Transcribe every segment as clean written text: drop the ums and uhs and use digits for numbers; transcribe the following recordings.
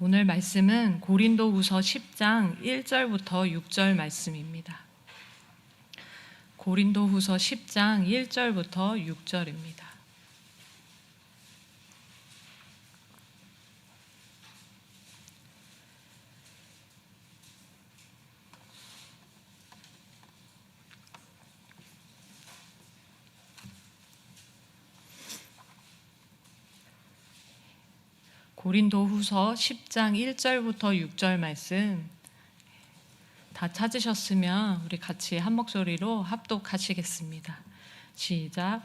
오늘 말씀은 고린도후서 10장 1절부터 6절 말씀입니다. 고린도후서 10장 1절부터 6절입니다. 고린도후서 10장 1절부터 6절 말씀 다 찾으셨으면 우리 같이 한 목소리로 합독하시겠습니다. 시작.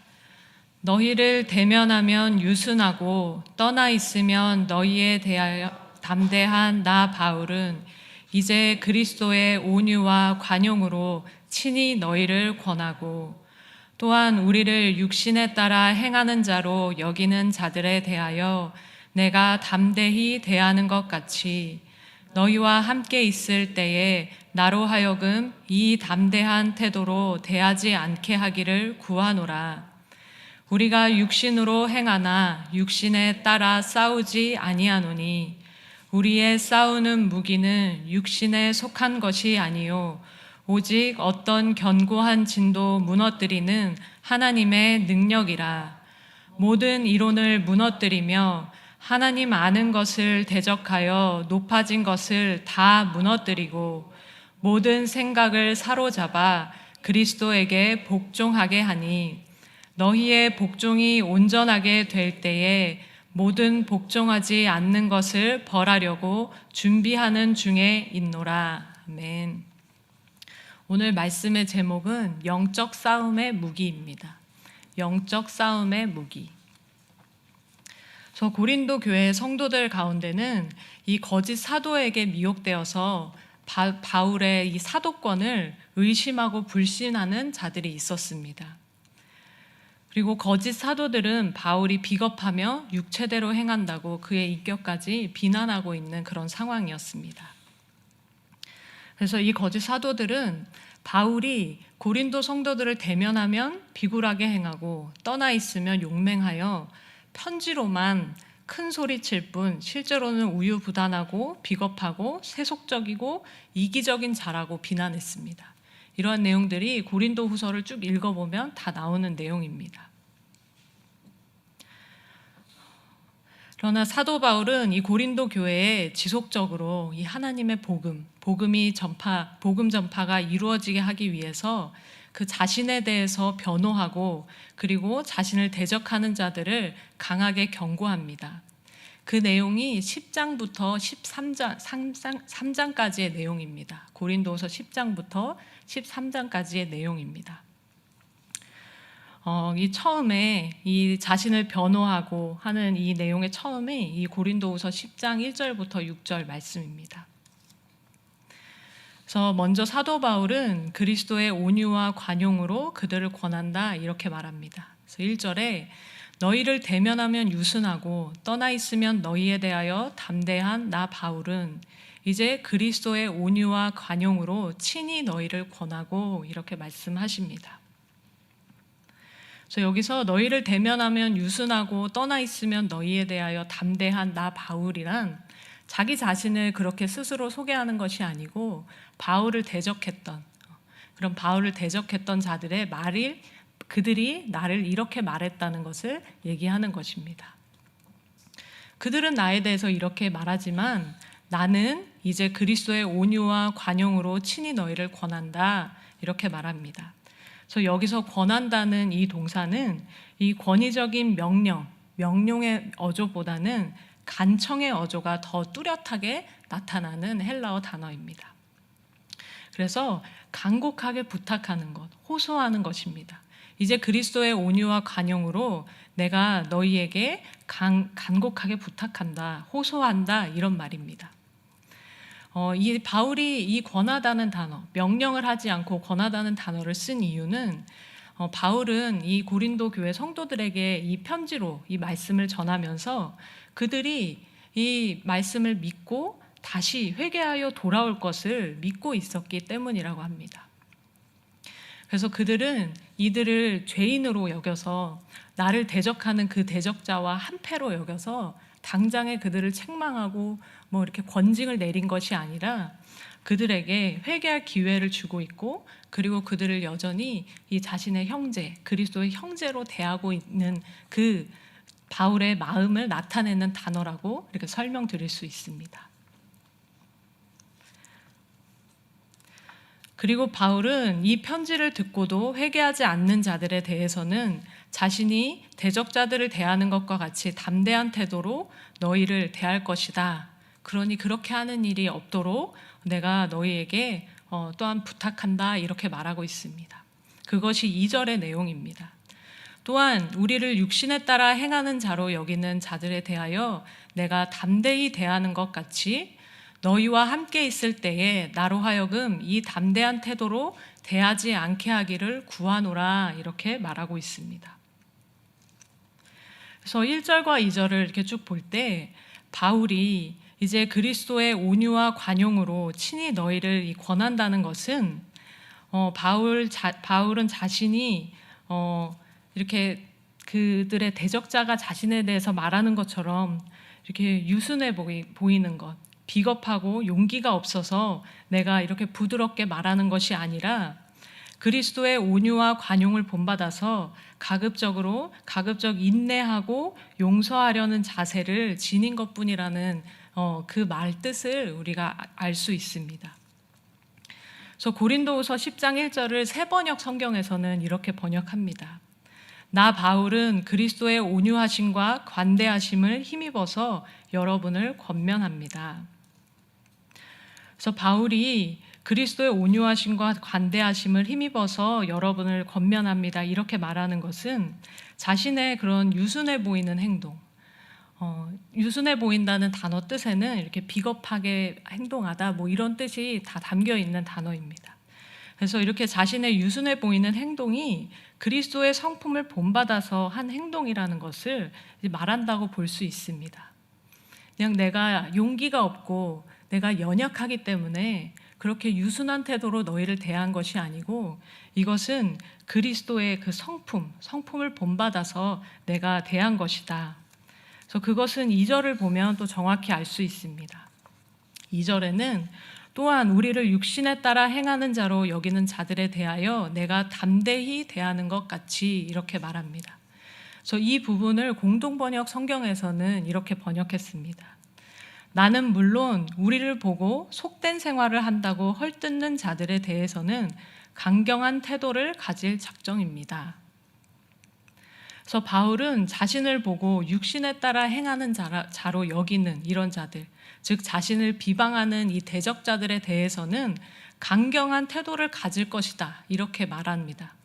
너희를 대면하면 유순하고 떠나 있으면 너희에 대하여 담대한 나 바울은 이제 그리스도의 온유와 관용으로 친히 너희를 권하고 또한 우리를 육신에 따라 행하는 자로 여기는 자들에 대하여 내가 담대히 대하는 것 같이 너희와 함께 있을 때에 나로 하여금 이 담대한 태도로 대하지 않게 하기를 구하노라. 우리가 육신으로 행하나 육신에 따라 싸우지 아니하노니 우리의 싸우는 무기는 육신에 속한 것이 아니요 오직 어떤 견고한 진도 무너뜨리는 하나님의 능력이라. 모든 이론을 무너뜨리며 하나님 아는 것을 대적하여 높아진 것을 다 무너뜨리고 모든 생각을 사로잡아 그리스도에게 복종하게 하니 너희의 복종이 온전하게 될 때에 모든 복종하지 않는 것을 벌하려고 준비하는 중에 있노라. 아멘. 오늘 말씀의 제목은 영적 싸움의 무기입니다. 영적 싸움의 무기. 저 고린도 교회 성도들 가운데는 이 거짓 사도에게 미혹되어서 바울의 이 사도권을 의심하고 불신하는 자들이 있었습니다. 그리고 거짓 사도들은 바울이 비겁하며 육체대로 행한다고 그의 인격까지 비난하고 있는 그런 상황이었습니다. 그래서 이 거짓 사도들은 바울이 고린도 성도들을 대면하면 비굴하게 행하고 떠나 있으면 용맹하여 편지로만 큰 소리 칠 뿐 실제로는 우유부단하고 비겁하고 세속적이고 이기적인 자라고 비난했습니다. 이러한 내용들이 고린도 후서를 쭉 읽어보면 다 나오는 내용입니다. 그러나 사도 바울은 이 고린도 교회에 지속적으로 이 하나님의 복음 전파가 이루어지게 하기 위해서 그 자신에 대해서 변호하고 그리고 자신을 대적하는 자들을 강하게 경고합니다. 그 내용이 10장부터 13장까지의 내용입니다. 고린도서 10장부터 13장까지의 내용입니다. 이 처음에 이 자신을 변호하고 하는 이 내용의 처음에 이 고린도후서 10장 1절부터 6절 말씀입니다. 그래서 먼저 사도 바울은 그리스도의 온유와 관용으로 그들을 권한다 이렇게 말합니다. 그래서 1절에 너희를 대면하면 유순하고 떠나 있으면 너희에 대하여 담대한 나 바울은 이제 그리스도의 온유와 관용으로 친히 너희를 권하고 이렇게 말씀하십니다. 그래서 여기서 너희를 대면하면 유순하고 떠나 있으면 너희에 대하여 담대한 나 바울이란 자기 자신을 그렇게 스스로 소개하는 것이 아니고 바울을 대적했던 자들의 그들이 나를 이렇게 말했다는 것을 얘기하는 것입니다. 그들은 나에 대해서 이렇게 말하지만 나는 이제 그리스도의 온유와 관용으로 친히 너희를 권한다 이렇게 말합니다. 그래서 여기서 권한다는 이 동사는 이 권위적인 명령의 어조보다는 간청의 어조가 더 뚜렷하게 나타나는 헬라어 단어입니다. 그래서 간곡하게 부탁하는 것, 호소하는 것입니다. 이제 그리스도의 온유와 관용으로 내가 너희에게 간곡하게 부탁한다, 호소한다 이런 말입니다. 이 바울이 이 권하다는 단어, 명령을 하지 않고 권하다는 단어를 쓴 이유는 바울은 이 고린도 교회 성도들에게 이 편지로 이 말씀을 전하면서 그들이 이 말씀을 믿고 다시 회개하여 돌아올 것을 믿고 있었기 때문이라고 합니다. 그래서 그들은 이들을 죄인으로 여겨서 나를 대적하는 그 대적자와 한패로 여겨서 당장에 그들을 책망하고 뭐 이렇게 권징을 내린 것이 아니라 그들에게 회개할 기회를 주고 있고, 그리고 그들을 여전히 이 자신의 형제, 그리스도의 형제로 대하고 있는 그 바울의 마음을 나타내는 단어라고 이렇게 설명드릴 수 있습니다. 그리고 바울은 이 편지를 듣고도 회개하지 않는 자들에 대해서는 자신이 대적자들을 대하는 것과 같이 담대한 태도로 너희를 대할 것이다. 그러니 그렇게 하는 일이 없도록 내가 너희에게 또한 부탁한다, 이렇게 말하고 있습니다. 그것이 2절의 내용입니다. 또한 우리를 육신에 따라 행하는 자로 여기는 자들에 대하여 내가 담대히 대하는 것 같이 너희와 함께 있을 때에 나로 하여금 이 담대한 태도로 대하지 않게 하기를 구하노라, 이렇게 말하고 있습니다. 그래서 1절과 2절을 이렇게 쭉 볼 때 바울이 이제 그리스도의 온유와 관용으로 친히 너희를 권한다는 것은 바울은 자신이 이렇게 그들의 대적자가 자신에 대해서 말하는 것처럼 이렇게 유순해 보이는 것, 비겁하고 용기가 없어서 내가 이렇게 부드럽게 말하는 것이 아니라 그리스도의 온유와 관용을 본받아서 가급적 인내하고 용서하려는 자세를 지닌 것뿐이라는 그 말 뜻을 우리가 알 수 있습니다. 그래서 고린도후서 10장 1절을 새번역 성경에서는 이렇게 번역합니다. 나 바울은 그리스도의 온유하심과 관대하심을 힘입어서 여러분을 권면합니다. 그래서 바울이 그리스도의 온유하심과 관대하심을 힘입어서 여러분을 권면합니다, 이렇게 말하는 것은 자신의 그런 유순해 보이는 행동, 유순해 보인다는 단어 뜻에는 이렇게 비겁하게 행동하다, 뭐 이런 뜻이 다 담겨 있는 단어입니다. 그래서 이렇게 자신의 유순해 보이는 행동이 그리스도의 성품을 본받아서 한 행동이라는 것을 말한다고 볼 수 있습니다. 그냥 내가 용기가 없고 내가 연약하기 때문에 그렇게 유순한 태도로 너희를 대한 것이 아니고, 이것은 그리스도의 그 성품을 본받아서 내가 대한 것이다. 그래서 그것은 2절을 보면 또 정확히 알 수 있습니다. 2절에는 또한 우리를 육신에 따라 행하는 자로 여기는 자들에 대하여 내가 담대히 대하는 것 같이, 이렇게 말합니다. 그래서 이 부분을 공동번역 성경에서는 이렇게 번역했습니다. 나는 물론 우리를 보고 속된 생활을 한다고 헐뜯는 자들에 대해서는 강경한 태도를 가질 작정입니다. 그래서 바울은 자신을 보고 육신에 따라 행하는 자로 여기는 이런 자들, 즉 자신을 비방하는 이 대적자들에 대해서는 강경한 태도를 가질 것이다, 이렇게 말합니다.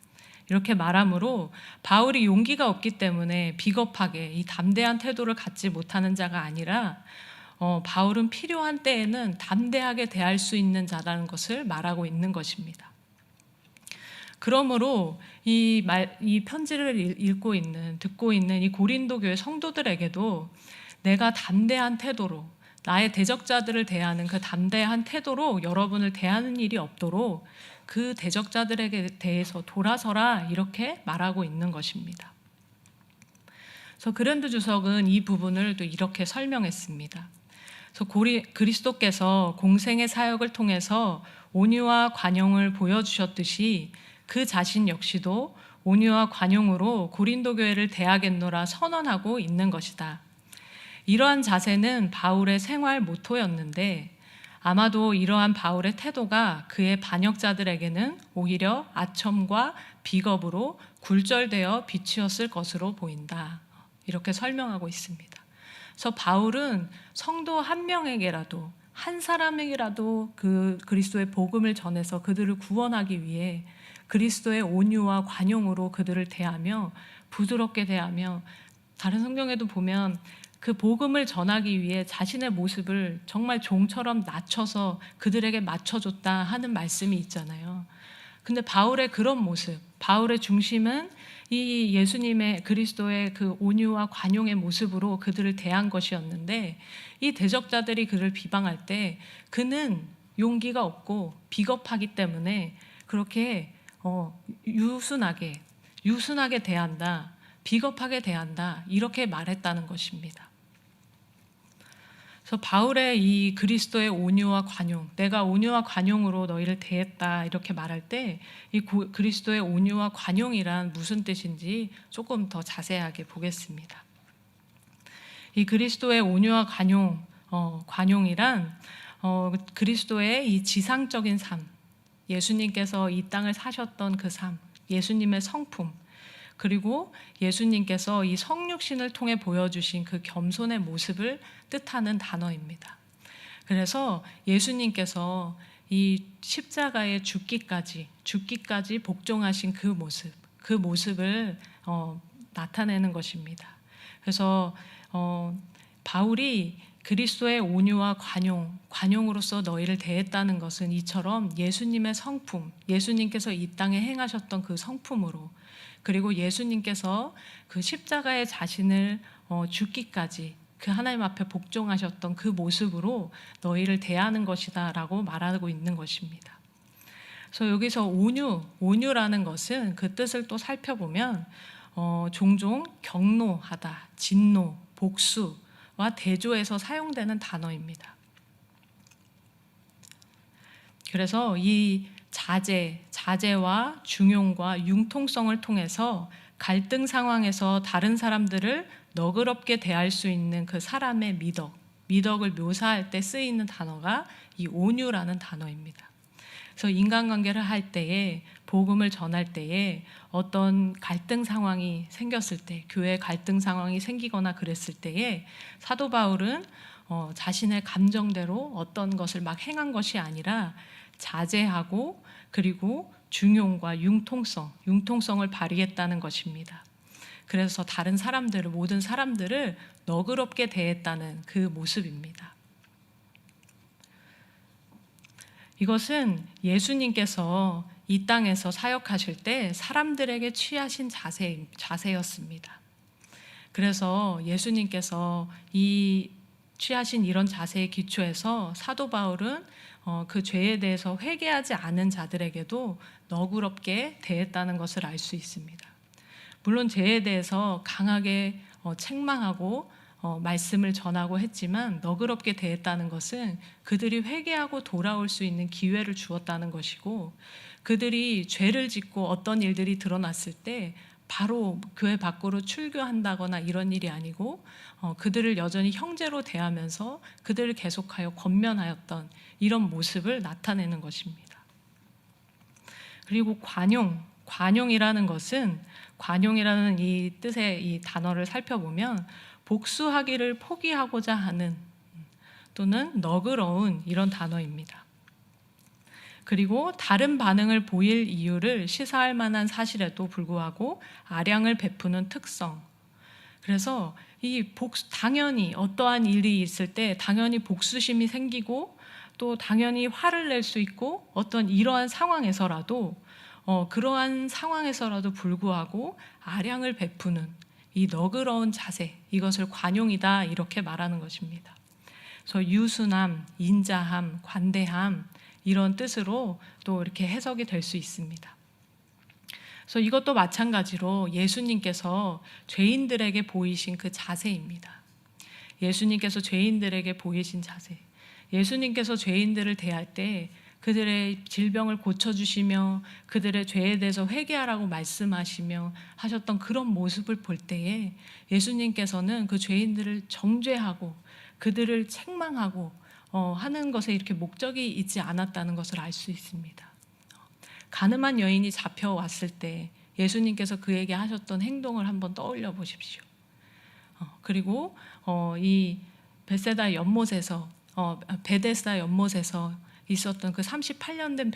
이렇게 말함으로 바울이 용기가 없기 때문에 비겁하게 이 담대한 태도를 갖지 못하는 자가 아니라 바울은 필요한 때에는 담대하게 대할 수 있는 자라는 것을 말하고 있는 것입니다. 그러므로 이 편지를 듣고 있는 이 고린도 교회 성도들에게도 내가 담대한 태도로, 나의 대적자들을 대하는 그 담대한 태도로 여러분을 대하는 일이 없도록 그 대적자들에게 대해서 돌아서라, 이렇게 말하고 있는 것입니다. 그래서 그랜드 주석은 이 부분을 또 이렇게 설명했습니다. 그래서 그리스도께서 공생의 사역을 통해서 온유와 관용을 보여주셨듯이 그 자신 역시도 온유와 관용으로 고린도 교회를 대하겠노라 선언하고 있는 것이다. 이러한 자세는 바울의 생활 모토였는데 아마도 이러한 바울의 태도가 그의 반역자들에게는 오히려 아첨과 비겁으로 굴절되어 비추었을 것으로 보인다, 이렇게 설명하고 있습니다. 그래서 바울은 성도 한 명에게라도, 한 사람에게라도 그 그리스도의 복음을 전해서 그들을 구원하기 위해 그리스도의 온유와 관용으로 그들을 대하며 부드럽게 대하며, 다른 성경에도 보면 그 복음을 전하기 위해 자신의 모습을 정말 종처럼 낮춰서 그들에게 맞춰줬다 하는 말씀이 있잖아요. 근데 바울의 그런 모습, 바울의 중심은 이 예수님의 그리스도의 그 온유와 관용의 모습으로 그들을 대한 것이었는데, 이 대적자들이 그를 비방할 때 그는 용기가 없고 비겁하기 때문에 그렇게 유순하게 대한다, 비겁하게 대한다, 이렇게 말했다는 것입니다. 그래서 바울의 이 그리스도의 온유와 관용, 내가 온유와 관용으로 너희를 대했다 이렇게 말할 때 이 그리스도의 온유와 관용이란 무슨 뜻인지 조금 더 자세하게 보겠습니다. 이 그리스도의 온유와 관용이란 그리스도의 이 지상적인 삶, 예수님께서 이 땅을 사셨던 그 삶, 예수님의 성품, 그리고 예수님께서 이 성육신을 통해 보여주신 그 겸손의 모습을 뜻하는 단어입니다. 그래서 예수님께서 이 십자가에 죽기까지 복종하신 그 모습을 나타내는 것입니다. 그래서 바울이 그리스도의 온유와 관용으로서 너희를 대했다는 것은 이처럼 예수님의 성품, 예수님께서 이 땅에 행하셨던 그 성품으로, 그리고 예수님께서 그 십자가에 자신을 죽기까지 그 하나님 앞에 복종하셨던 그 모습으로 너희를 대하는 것이다 라고 말하고 있는 것입니다. 그래서 여기서 온유라는 것은 그 뜻을 또 살펴보면 종종 경노하다, 진노, 복수와 대조해서 사용되는 단어입니다. 그래서 이 자제와 중용과 융통성을 통해서 갈등 상황에서 다른 사람들을 너그럽게 대할 수 있는 그 사람의 미덕을 묘사할 때 쓰이는 단어가 이 온유라는 단어입니다. 그래서 인간관계를 할 때에, 복음을 전할 때에 어떤 갈등 상황이 생겼을 때, 교회 갈등 상황이 생기거나 그랬을 때에 사도 바울은 자신의 감정대로 어떤 것을 막 행한 것이 아니라 자제하고 그리고 중용과 융통성을 발휘했다는 것입니다. 그래서 모든 사람들을 너그럽게 대했다는 그 모습입니다. 이것은 예수님께서 이 땅에서 사역하실 때 사람들에게 취하신 자세였습니다. 그래서 예수님께서 이 취하신 이런 자세에 기초해서 사도 바울은 그 죄에 대해서 회개하지 않은 자들에게도 너그럽게 대했다는 것을 알 수 있습니다. 물론 죄에 대해서 강하게 책망하고 말씀을 전하고 했지만 너그럽게 대했다는 것은 그들이 회개하고 돌아올 수 있는 기회를 주었다는 것이고, 그들이 죄를 짓고 어떤 일들이 드러났을 때 바로 교회 밖으로 출교한다거나 이런 일이 아니고 그들을 여전히 형제로 대하면서 그들을 계속하여 권면하였던 이런 모습을 나타내는 것입니다. 그리고 관용이라는 이 뜻의 이 단어를 살펴보면 복수하기를 포기하고자 하는 또는 너그러운 이런 단어입니다. 그리고 다른 반응을 보일 이유를 시사할 만한 사실에도 불구하고 아량을 베푸는 특성. 그래서 당연히 어떠한 일이 있을 때 당연히 복수심이 생기고 또 당연히 화를 낼 수 있고 어떤 이러한 상황에서라도 그러한 상황에서라도 불구하고 아량을 베푸는 이 너그러운 자세, 이것을 관용이다 이렇게 말하는 것입니다. 그래서 유순함, 인자함, 관대함 이런 뜻으로 또 이렇게 해석이 될 수 있습니다. 그래서 이것도 마찬가지로 예수님께서 죄인들에게 보이신 그 자세입니다. 예수님께서 죄인들에게 보이신 자세. 예수님께서 죄인들을 대할 때 그들의 질병을 고쳐주시며 그들의 죄에 대해서 회개하라고 말씀하시며 하셨던 그런 모습을 볼 때에 예수님께서는 그 죄인들을 정죄하고 그들을 책망하고 하는 것에 이렇게 목적이 있지 않았다는 것을 알 수 있습니다. 가늠한 여인이 잡혀왔을 때 예수님께서 그에게 하셨던 행동을 한번 떠올려 보십시오. 그리고 이 베데스다 연못에서 있었던 그 38년 된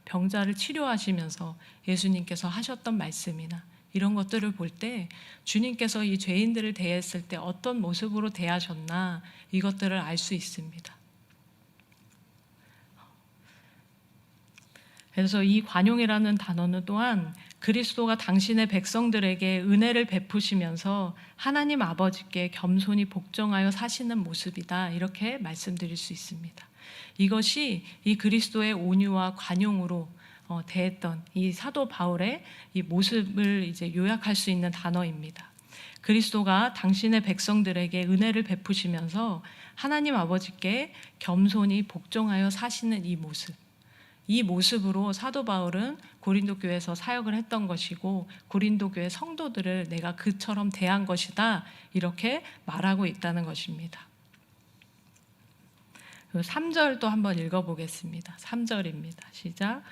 병자를 치료하시면서 예수님께서 하셨던 말씀이나 이런 것들을 볼 때 주님께서 이 죄인들을 대했을 때 어떤 모습으로 대하셨나 이것들을 알 수 있습니다. 그래서 이 관용이라는 단어는 또한 그리스도가 당신의 백성들에게 은혜를 베푸시면서 하나님 아버지께 겸손히 복종하여 사시는 모습이다 이렇게 말씀드릴 수 있습니다. 이것이 이 그리스도의 온유와 관용으로 대했던 이 사도 바울의 이 모습을 이제 요약할 수 있는 단어입니다. 그리스도가 당신의 백성들에게 은혜를 베푸시면서 하나님 아버지께 겸손히 복종하여 사시는 이 모습으로 사도 바울은 고린도 교회에서 사역을 했던 것이고 고린도 교회 성도들을 내가 그처럼 대한 것이다 이렇게 말하고 있다는 것입니다. 3절도 한번 읽어보겠습니다. 3절입니다. 시작.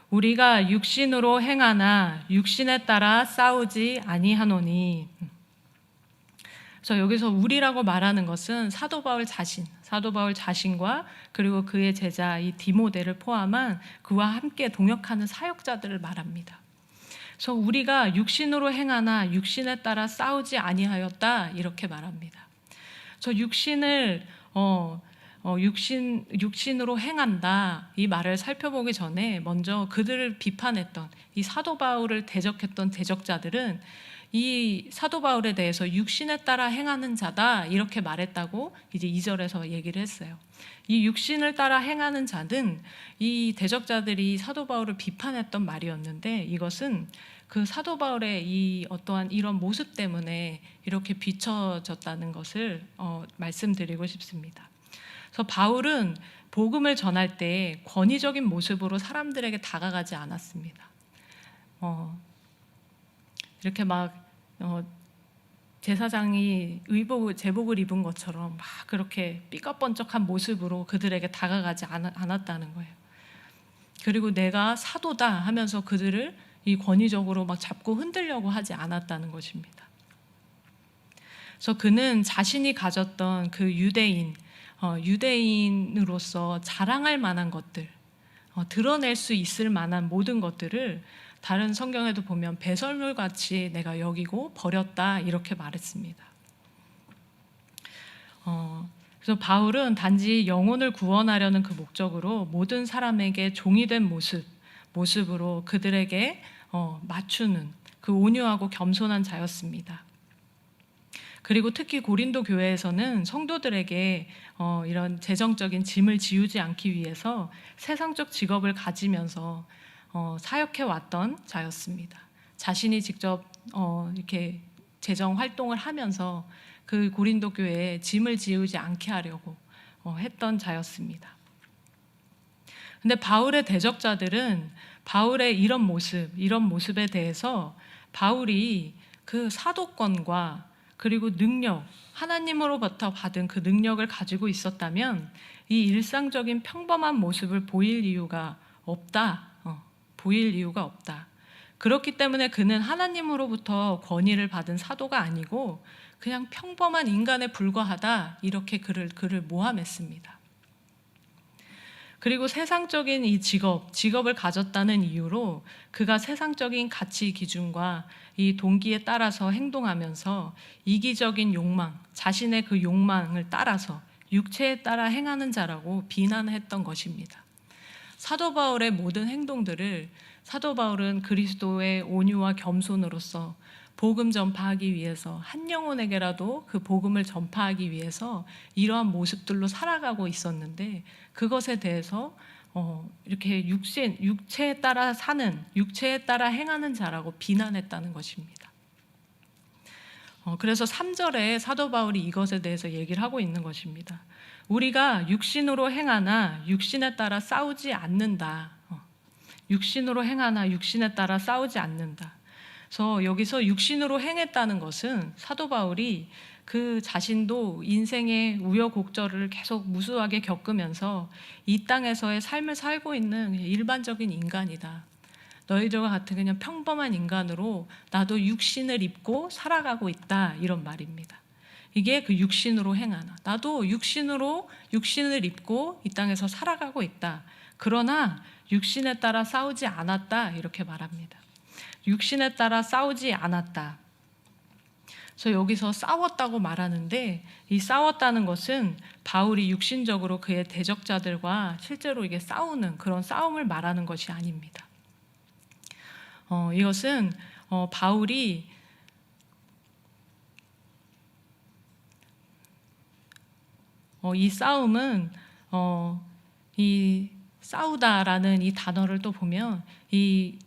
우리가 육신으로 행하나 육신에 따라 싸우지 아니하노니. 그래서 여기서 우리라고 말하는 것은 사도 바울 자신과 그리고 그의 제자 이 디모데를 포함한 그와 함께 동역하는 사역자들을 말합니다. 그래서 우리가 육신으로 행하나 육신에 따라 싸우지 아니하였다 이렇게 말합니다. 그래서 육신으로 행한다 이 말을 살펴보기 전에 먼저 그들을 비판했던 이 사도 바울을 대적했던 대적자들은 이 사도 바울에 대해서 육신에 따라 행하는 자다 이렇게 말했다고 이제 2절에서 얘기를 했어요. 이 육신을 따라 행하는 자는 이 대적자들이 사도 바울을 비판했던 말이었는데 이것은 그 사도 바울의 이 어떠한 이런 모습 때문에 이렇게 비춰졌다는 것을 말씀드리고 싶습니다. 그래서 바울은 복음을 전할 때 권위적인 모습으로 사람들에게 다가가지 않았습니다. 이렇게 막 제사장이 제복을 입은 것처럼 막 그렇게 삐까뻔쩍한 모습으로 그들에게 다가가지 않았다는 거예요. 그리고 내가 사도다 하면서 그들을 이 권위적으로 막 잡고 흔들려고 하지 않았다는 것입니다. 그래서 그는 자신이 가졌던 그 유대인으로서 자랑할 만한 것들, 드러낼 수 있을 만한 모든 것들을 다른 성경에도 보면 배설물같이 내가 여기고 버렸다 이렇게 말했습니다. 그래서 바울은 단지 영혼을 구원하려는 그 목적으로 모든 사람에게 종이 된 모습으로 그들에게 맞추는 그 온유하고 겸손한 자였습니다. 그리고 특히 고린도 교회에서는 성도들에게 이런 재정적인 짐을 지우지 않기 위해서 세상적 직업을 가지면서 사역해 왔던 자였습니다. 자신이 직접 이렇게 재정 활동을 하면서 그 고린도 교회에 짐을 지우지 않게 하려고 했던 자였습니다. 근데 바울의 대적자들은 바울의 이런 모습에 대해서 바울이 그 사도권과 그리고 능력, 하나님으로부터 받은 그 능력을 가지고 있었다면 이 일상적인 평범한 모습을 보일 이유가 없다. 그렇기 때문에 그는 하나님으로부터 권위를 받은 사도가 아니고 그냥 평범한 인간에 불과하다 이렇게 그를 모함했습니다. 그리고 세상적인 이 직업을 가졌다는 이유로 그가 세상적인 가치 기준과 이 동기에 따라서 행동하면서 이기적인 욕망, 자신의 그 욕망을 따라서 육체에 따라 행하는 자라고 비난했던 것입니다. 사도 바울의 모든 행동들을 사도 바울은 그리스도의 온유와 겸손으로서 복음 전파하기 위해서 한 영혼에게라도 그 복음을 전파하기 위해서 이러한 모습들로 살아가고 있었는데 그것에 대해서 이렇게 육체에 따라 행하는 자라고 비난했다는 것입니다. 그래서 3절에 사도 바울이 이것에 대해서 얘기를 하고 있는 것입니다. 우리가 육신으로 행하나 육신에 따라 싸우지 않는다. 육신으로 행하나 육신에 따라 싸우지 않는다. 그래서 여기서 육신으로 행했다는 것은 사도 바울이 그 자신도 인생의 우여곡절을 계속 무수하게 겪으면서 이 땅에서의 삶을 살고 있는 일반적인 인간이다. 너희들과 같은 그냥 평범한 인간으로 나도 육신을 입고 살아가고 있다. 이런 말입니다. 이게 그 육신으로 행하나. 나도 육신을 입고 이 땅에서 살아가고 있다. 그러나 육신에 따라 싸우지 않았다. 이렇게 말합니다. 육신에 따라 싸우지 않았다. 그래서 여기서 싸웠다고 말하는데 이 싸웠다는 것은 바울이 육신적으로 그의 대적자들과 실제로 이게 싸우는 그런 싸움을 말하는 것이 아닙니다. 이것은 바울이 이 싸움은 이 싸우다라는 이 단어를 또 보면 이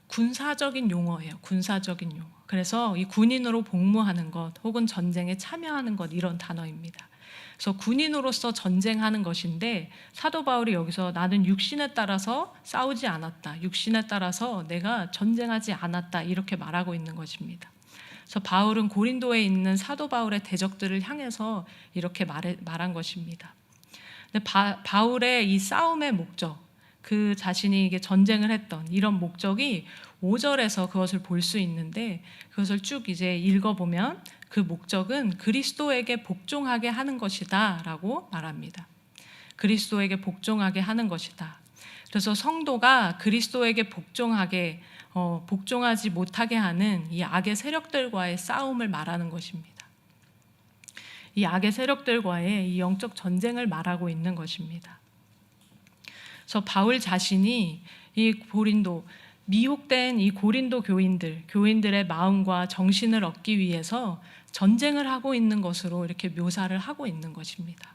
군사적인 용어예요. 군사적인 용어. 그래서 이 군인으로 복무하는 것 혹은 전쟁에 참여하는 것 이런 단어입니다. 그래서 군인으로서 전쟁하는 것인데 사도 바울이 여기서 나는 육신에 따라서 싸우지 않았다. 육신에 따라서 내가 전쟁하지 않았다. 이렇게 말하고 있는 것입니다. 그래서 바울은 고린도에 있는 사도 바울의 대적들을 향해서 이렇게 말한 것입니다. 근데 바울의 이 싸움의 목적, 그 자신이 이게 전쟁을 했던 이런 목적이 5절에서 그것을 볼 수 있는데 그것을 쭉 이제 읽어보면 그 목적은 그리스도에게 복종하게 하는 것이다 라고 말합니다. 그리스도에게 복종하게 하는 것이다. 그래서 성도가 그리스도에게 복종하지 못하게 하는 이 악의 세력들과의 싸움을 말하는 것입니다. 이 악의 세력들과의 이 영적 전쟁을 말하고 있는 것입니다. 그래서 바울 자신이 이 미혹된 이 고린도 교인들의 마음과 정신을 얻기 위해서 전쟁을 하고 있는 것으로 이렇게 묘사를 하고 있는 것입니다.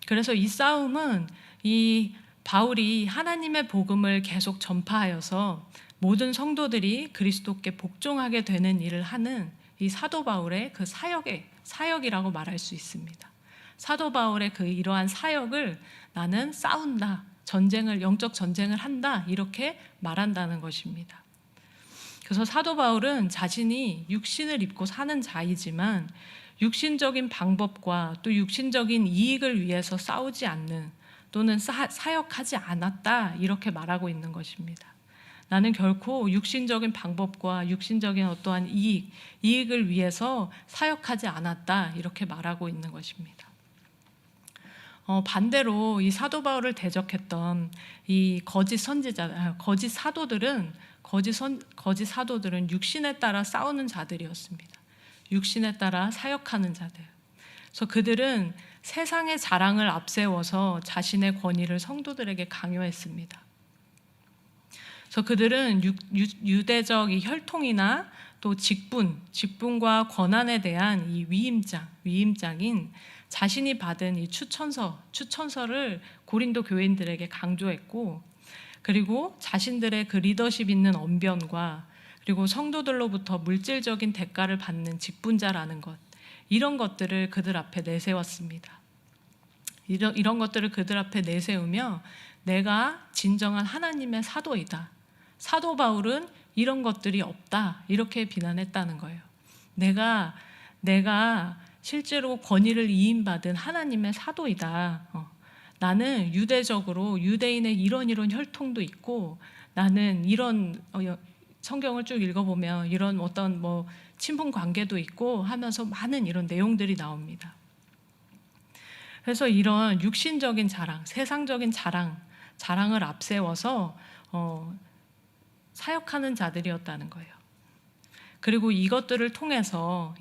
그래서 이 싸움은 이 바울이 하나님의 복음을 계속 전파하여서 모든 성도들이 그리스도께 복종하게 되는 일을 하는 이 사도 바울의 그 사역이라고 말할 수 있습니다. 사도 바울의 그 이러한 사역을 나는 싸운다, 영적 전쟁을 한다 이렇게 말한다는 것입니다. 그래서 사도 바울은 자신이 육신을 입고 사는 자이지만 육신적인 방법과 또 육신적인 이익을 위해서 싸우지 않는 또는 사역하지 않았다 이렇게 말하고 있는 것입니다. 나는 결코 육신적인 방법과 육신적인 어떠한 이익을 위해서 사역하지 않았다 이렇게 말하고 있는 것입니다. 반대로 이 사도 바울을 대적했던 이 거짓 사도들은 육신에 따라 싸우는 자들이었습니다. 육신에 따라 사역하는 자들. 그래서 그들은 세상의 자랑을 앞세워서 자신의 권위를 성도들에게 강요했습니다. 그래서 그들은 유대적 이 혈통이나 또 직분과 권한에 대한 이 위임장인 자신이 받은 이 추천서를 고린도 교인들에게 강조했고, 그리고 자신들의 그 리더십 있는 언변과 그리고 성도들로부터 물질적인 대가를 받는 직분자라는 것, 이런 것들을 그들 앞에 내세웠습니다. 이런 것들을 그들 앞에 내세우며 내가 진정한 하나님의 사도이다. 사도 바울은 이런 것들이 없다. 이렇게 비난했다는 거예요. 내가 실제로 권위를 이임받은 하나님의 사도이다. 나는 유대인의 이런 혈통도 있고 나는 이런 성경을 쭉 읽어보면 이런 어떤 친분 관계도 있고 하면서 많은 이런 내용들이 나옵니다. 그래서 이런 육신적인 자랑, 세상적인 자랑을 앞세워서 사역하는 자들이었다는 거예요. 그리고 이것들을 통해서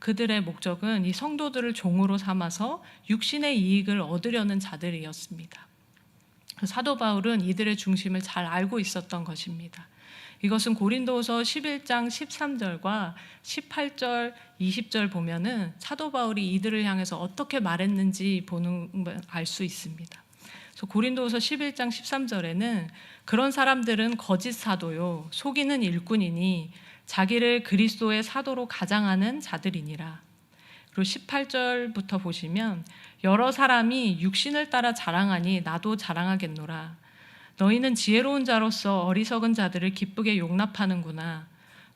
그들의 목적은 이 성도들을 종으로 삼아서 육신의 이익을 얻으려는 자들이었습니다. 사도 바울은 이들의 중심을 잘 알고 있었던 것입니다. 이것은 고린도후서 11장 13절과 18절, 20절 보면은 사도 바울이 이들을 향해서 어떻게 말했는지 알 수 있습니다. 그래서 고린도후서 11장 13절에는 그런 사람들은 거짓 사도요 속이는 일꾼이니 자기를 그리스도의 사도로 가장하는 자들이니라. 그리고 18절부터 보시면 여러 사람이 육신을 따라 자랑하니 나도 자랑하겠노라. 너희는 지혜로운 자로서 어리석은 자들을 기쁘게 용납하는구나.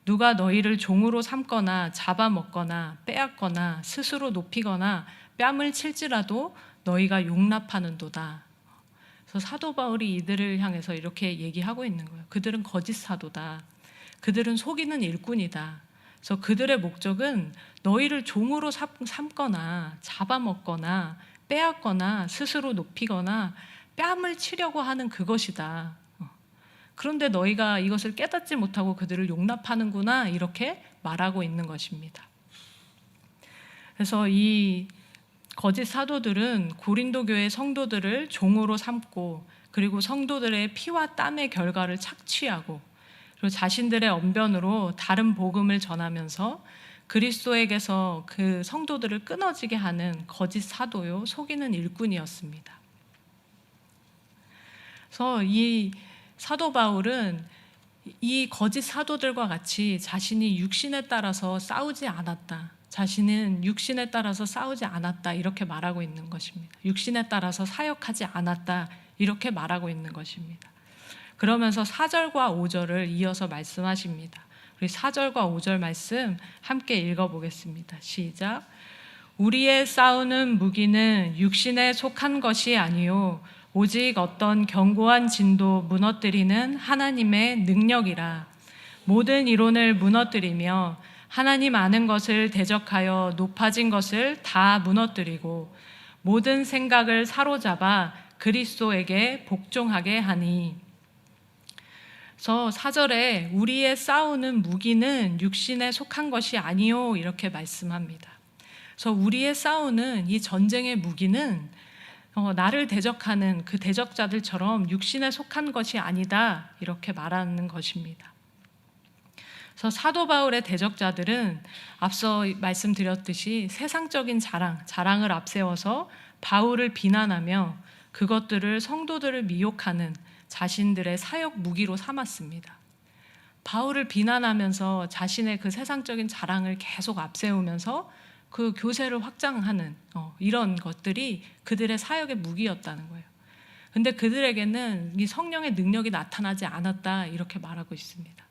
누가 너희를 종으로 삼거나 잡아먹거나 빼앗거나 스스로 높이거나 뺨을 칠지라도 너희가 용납하는도다. 그래서 사도 바울이 이들을 향해서 이렇게 얘기하고 있는 거예요. 그들은 거짓 사도다. 그들은 속이는 일꾼이다. 그래서 그들의 목적은 너희를 종으로 삼거나 잡아먹거나 빼앗거나 스스로 높이거나 뺨을 치려고 하는 그것이다. 그런데 너희가 이것을 깨닫지 못하고 그들을 용납하는구나 이렇게 말하고 있는 것입니다. 그래서 이 거짓 사도들은 고린도 교회 성도들을 종으로 삼고 그리고 성도들의 피와 땀의 결과를 착취하고 그리고 자신들의 언변으로 다른 복음을 전하면서 그리스도에게서 그 성도들을 끊어지게 하는 거짓 사도요 속이는 일꾼이었습니다. 그래서 이 사도 바울은 이 거짓 사도들과 같이 자신이 육신에 따라서 싸우지 않았다. 자신은 육신에 따라서 싸우지 않았다. 이렇게 말하고 있는 것입니다. 육신에 따라서 사역하지 않았다. 이렇게 말하고 있는 것입니다. 그러면서 4절과 5절을 이어서 말씀하십니다. 우리 4절과 5절 말씀 함께 읽어보겠습니다. 시작. 우리의 싸우는 무기는 육신에 속한 것이 아니요 오직 어떤 견고한 진도 무너뜨리는 하나님의 능력이라. 모든 이론을 무너뜨리며 하나님 아는 것을 대적하여 높아진 것을 다 무너뜨리고 모든 생각을 사로잡아 그리스도에게 복종하게 하니. 그래서 4절에 우리의 싸우는 무기는 육신에 속한 것이 아니요 이렇게 말씀합니다. 그래서 우리의 싸우는 이 전쟁의 무기는 나를 대적하는 그 대적자들처럼 육신에 속한 것이 아니다 이렇게 말하는 것입니다. 그래서 사도 바울의 대적자들은 앞서 말씀드렸듯이 세상적인 자랑을 앞세워서 바울을 비난하며 그것들을 성도들을 미혹하는 자신들의 사역 무기로 삼았습니다. 바울을 비난하면서 자신의 그 세상적인 자랑을 계속 앞세우면서 그 교세를 확장하는 이런 것들이 그들의 사역의 무기였다는 거예요. 근데 그들에게는 이 성령의 능력이 나타나지 않았다 이렇게 말하고 있습니다.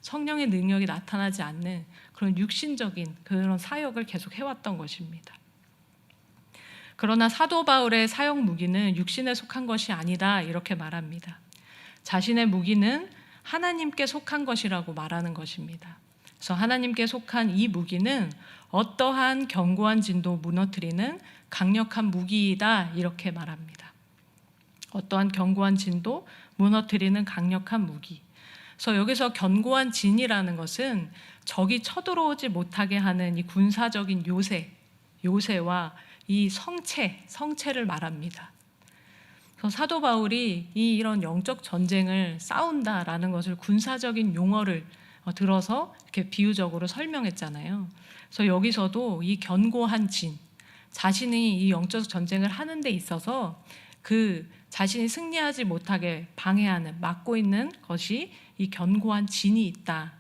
성령의 능력이 나타나지 않는 그런 육신적인 그런 사역을 계속 해왔던 것입니다. 그러나 사도 바울의 사역 무기는 육신에 속한 것이 아니다 이렇게 말합니다. 자신의 무기는 하나님께 속한 것이라고 말하는 것입니다. 그래서 하나님께 속한 이 무기는 어떠한 견고한 진도 무너뜨리는 강력한 무기이다 이렇게 말합니다. 어떠한 견고한 진도 무너뜨리는 강력한 무기. 그래서 여기서 견고한 진이라는 것은 적이 쳐들어오지 못하게 하는 이 군사적인 요새와 이 성체를 말합니다. 그래서 사도 바울이 이런 영적 전쟁을 싸운다라는 것을 군사적인 용어를 들어서 이렇게 비유적으로 설명했잖아요. 그래서 여기서도 이 견고한 진, 자신이 이 영적 전쟁을 하는 데 있어서 그 자신이 승리하지 못하게 방해하는, 막고 있는 것이 이 견고한 진이 있다.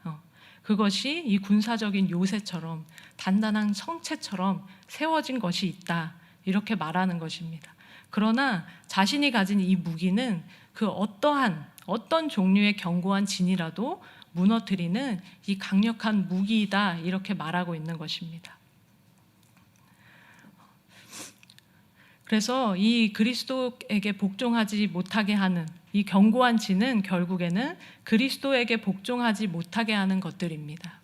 그것이 이 군사적인 요새처럼 단단한 성체처럼 세워진 것이 있다. 이렇게 말하는 것입니다. 그러나 자신이 가진 이 무기는 그 어떤 종류의 견고한 진이라도 무너뜨리는 이 강력한 무기이다 이렇게 말하고 있는 것입니다. 그래서 이 그리스도에게 복종하지 못하게 하는 이 견고한 진은 결국에는 그리스도에게 복종하지 못하게 하는 것들입니다.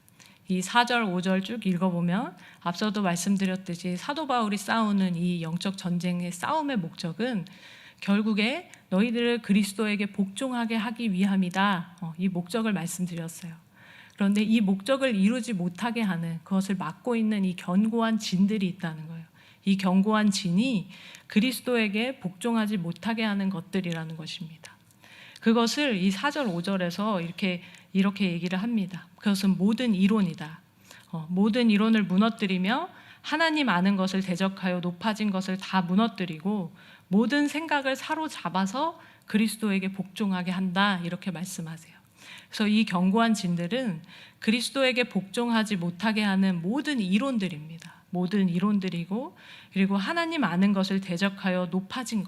이 4절, 5절 쭉 읽어보면 앞서도 말씀드렸듯이 사도 바울이 싸우는 이 영적 전쟁의 싸움의 목적은 결국에 너희들을 그리스도에게 복종하게 하기 위함이다. 이 목적을 말씀드렸어요. 그런데 이 목적을 이루지 못하게 하는 그것을 막고 있는 이 견고한 진들이 있다는 거예요. 이 견고한 진이 그리스도에게 복종하지 못하게 하는 것들이라는 것입니다. 그것을 이 4절, 5절에서 이렇게 얘기를 합니다. 그것은 모든 이론이다. 모든 이론을 무너뜨리며 하나님 아는 것을 대적하여 높아진 것을 다 무너뜨리고 모든 생각을 사로잡아서 그리스도에게 복종하게 한다 이렇게 말씀하세요. 그래서 이 견고한 진들은 그리스도에게 복종하지 못하게 하는 모든 이론들입니다. 모든 이론들이고 그리고 하나님 아는 것을 대적하여 높아진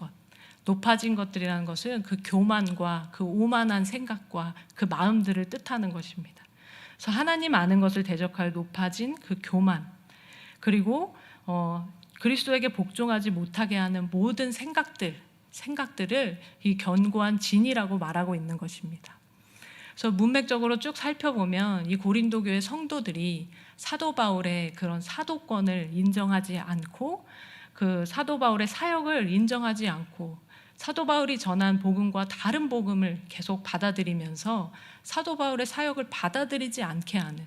것들이라는 것은 그 교만과 그 오만한 생각과 그 마음들을 뜻하는 것입니다. 그래서 하나님 아는 것을 대적하여 높아진 그 교만 그리고 그리스도에게 복종하지 못하게 하는 모든 생각들을 이 견고한 진이라고 말하고 있는 것입니다. 그래서 문맥적으로 쭉 살펴보면 이 고린도 교회 성도들이 사도 바울의 그런 사도권을 인정하지 않고 그 사도 바울의 사역을 인정하지 않고 사도 바울이 전한 복음과 다른 복음을 계속 받아들이면서 사도 바울의 사역을 받아들이지 않게 하는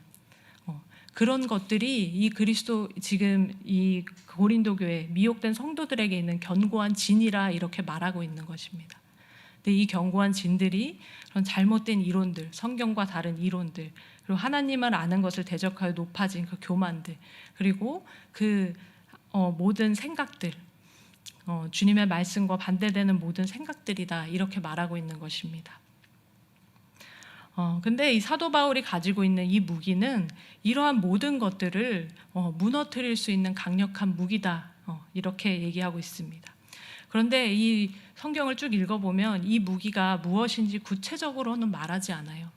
그런 것들이 이 그리스도 지금 이 고린도 교회 미혹된 성도들에게 있는 견고한 진이라 이렇게 말하고 있는 것입니다. 근데 이 견고한 진들이 그런 잘못된 이론들, 성경과 다른 이론들, 그리고 하나님을 아는 것을 대적하여 높아진 그 교만들, 그리고 그 모든 생각들, 주님의 말씀과 반대되는 모든 생각들이다 이렇게 말하고 있는 것입니다. 근데 이 사도 바울이 가지고 있는 이 무기는 이러한 모든 것들을 무너뜨릴 수 있는 강력한 무기다. 이렇게 얘기하고 있습니다. 그런데 이 성경을 쭉 읽어보면 이 무기가 무엇인지 구체적으로는 말하지 않아요.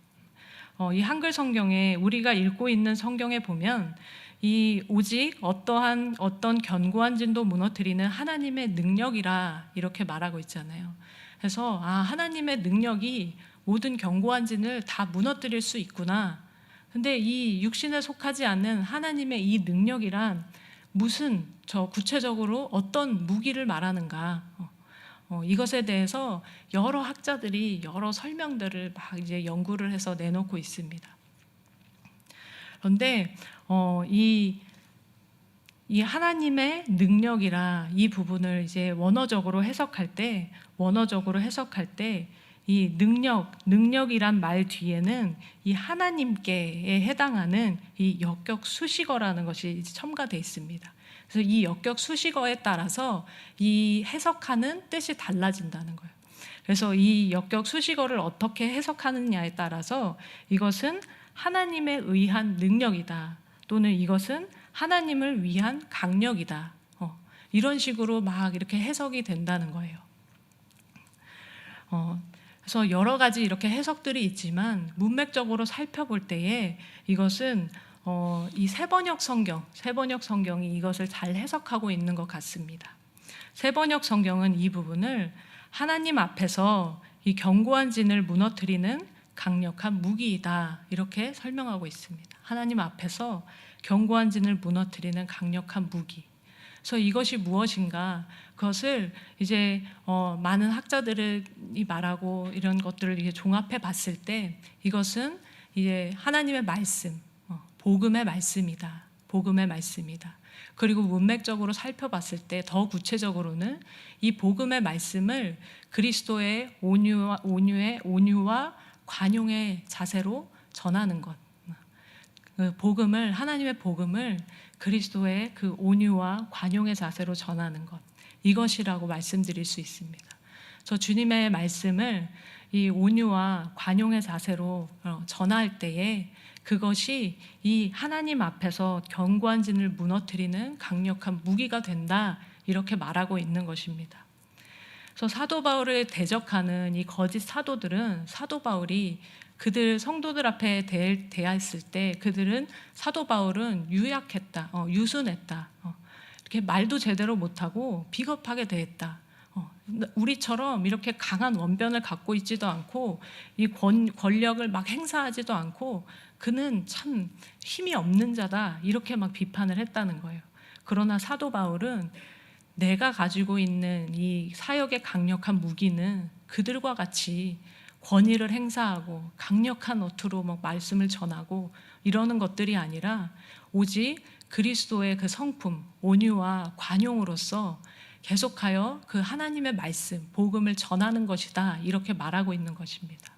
이 한글 성경에 우리가 읽고 있는 성경에 보면 이 오직 어떤 견고한 진도 무너뜨리는 하나님의 능력이라 이렇게 말하고 있잖아요. 그래서 하나님의 능력이 모든 견고한 진을 다 무너뜨릴 수 있구나. 근데 이 육신에 속하지 않는 하나님의 이 능력이란 무슨 구체적으로 어떤 무기를 말하는가? 이것에 대해서 여러 학자들이 여러 설명들을 막 이제 연구를 해서 내놓고 있습니다. 그런데 이 하나님의 능력이라 이 부분을 이제 원어적으로 해석할 때 이 능력이란 말 뒤에는 이 하나님께에 해당하는 이 역격 수식어라는 것이 첨가되어 있습니다. 그래서 이 역격 수식어에 따라서 이 해석하는 뜻이 달라진다는 거예요. 그래서 이 역격 수식어를 어떻게 해석하느냐에 따라서 이것은 하나님에 의한 능력이다, 또는 이것은 하나님을 위한 강력이다, 이런 식으로 막 이렇게 해석이 된다는 거예요. 그래서 여러 가지 이렇게 해석들이 있지만 문맥적으로 살펴볼 때에 이것은 이 세번역 성경이 이것을 잘 해석하고 있는 것 같습니다. 세번역 성경은 이 부분을 하나님 앞에서 이 견고한 진을 무너뜨리는 강력한 무기이다, 이렇게 설명하고 있습니다. 하나님 앞에서 견고한 진을 무너뜨리는 강력한 무기. 그래서 이것이 무엇인가? 그것을 이제 많은 학자들이 말하고 이런 것들을 이제 종합해 봤을 때 이것은 이제 하나님의 말씀, 복음의 말씀이다. 복음의 말씀이다. 그리고 문맥적으로 살펴봤을 때 더 구체적으로는 이 복음의 말씀을 그리스도의 온유와 관용의 자세로 전하는 것. 하나님의 복음을 그리스도의 그 온유와 관용의 자세로 전하는 것. 이것이라고 말씀드릴 수 있습니다. 저 주님의 말씀을 이 온유와 관용의 자세로 전할 때에 그것이 이 하나님 앞에서 견고한 진을 무너뜨리는 강력한 무기가 된다, 이렇게 말하고 있는 것입니다. 그래서 사도 바울을 대적하는 이 거짓 사도들은 사도 바울이 그들 성도들 앞에 대했을 때 그들은 사도 바울은 유약했다, 유순했다, 이렇게 말도 제대로 못하고 비겁하게 대했다, 우리처럼 이렇게 강한 원변을 갖고 있지도 않고 이 권력을 막 행사하지도 않고 그는 참 힘이 없는 자다, 이렇게 막 비판을 했다는 거예요. 그러나 사도 바울은 내가 가지고 있는 이 사역의 강력한 무기는 그들과 같이 권위를 행사하고 강력한 어투로 막 말씀을 전하고 이러는 것들이 아니라 오직 그리스도의 그 성품, 온유와 관용으로서 계속하여 그 하나님의 말씀, 복음을 전하는 것이다, 이렇게 말하고 있는 것입니다.